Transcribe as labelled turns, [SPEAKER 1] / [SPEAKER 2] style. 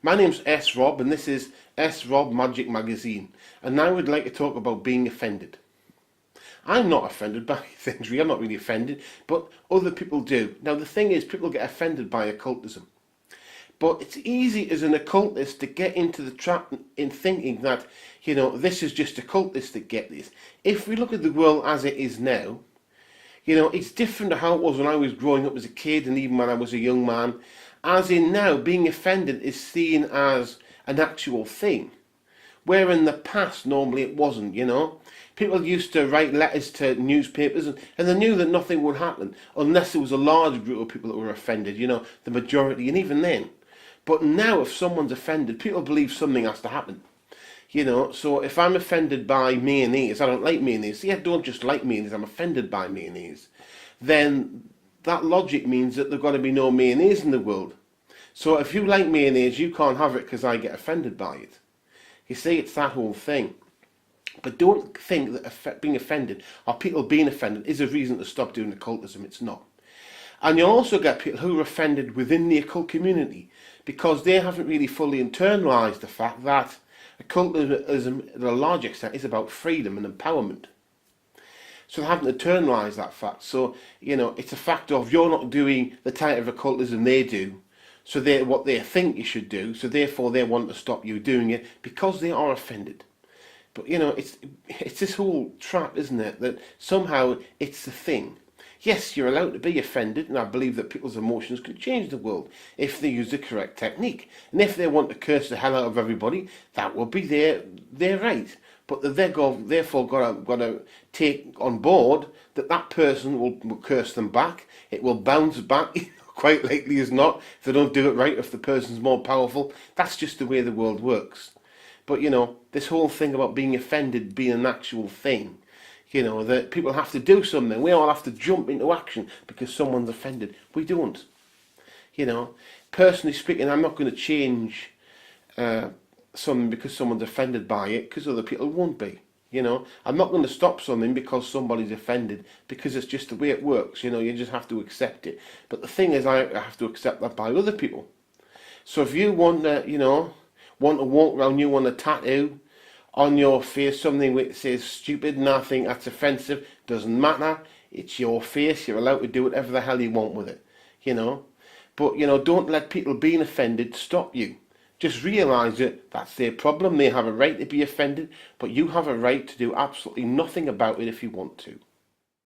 [SPEAKER 1] My name's S. Rob, and this is S. Rob Magick Magazine, and now I would like to talk about being offended. I'm not offended by things, really. I'm not really offended, but other people do. Now, the thing is, people get offended by occultism. But it's easy as an occultist to get into the trap in thinking that, this is just occultists that get this. If we look at the world as it is now, it's different to how it was when I was growing up as a kid and even when I was a young man. As in now, being offended is seen as an actual thing, where in the past normally it wasn't, People used to write letters to newspapers and they knew that nothing would happen unless there was a large group of people that were offended, the majority, and even then. But now if someone's offended, people believe something has to happen. So if I'm offended by mayonnaise, I don't like mayonnaise. See, I don't just like mayonnaise, I'm offended by mayonnaise. Then that logic means that there's got to be no mayonnaise in the world. So if you like mayonnaise, you can't have it because I get offended by it. You see, it's that whole thing. But don't think that being offended or people being offended is a reason to stop doing occultism. It's not. And you'll also get people who are offended within the occult community because they haven't really fully internalised the fact that occultism, at a large extent, is about freedom and empowerment. So they haven't internalised that fact. So, it's a fact of you're not doing the type of occultism they do, so they're what they think you should do, so therefore they want to stop you doing it because they are offended. But, it's this whole trap, isn't it, that somehow it's the thing. Yes, you're allowed to be offended, and I believe that people's emotions can change the world if they use the correct technique. And if they want to curse the hell out of everybody, that will be their right. But they've therefore got to take on board that person will curse them back. It will bounce back, quite likely as not, if they don't do it right, if the person's more powerful. That's just the way the world works. But, this whole thing about being offended being an actual thing, that people have to do something. We all have to jump into action because someone's offended. We don't. Personally speaking, I'm not going to change something because someone's offended by it because other people won't be. I'm not going to stop something because somebody's offended because it's just the way it works. You just have to accept it. But the thing is, I have to accept that by other people. So if you want to, want to walk around, you want a tattoo on your face, something which says stupid, nothing, that's offensive, doesn't matter, it's your face, you're allowed to do whatever the hell you want with it, But, don't let people being offended stop you. Just realise that that's their problem, they have a right to be offended, but you have a right to do absolutely nothing about it if you want to.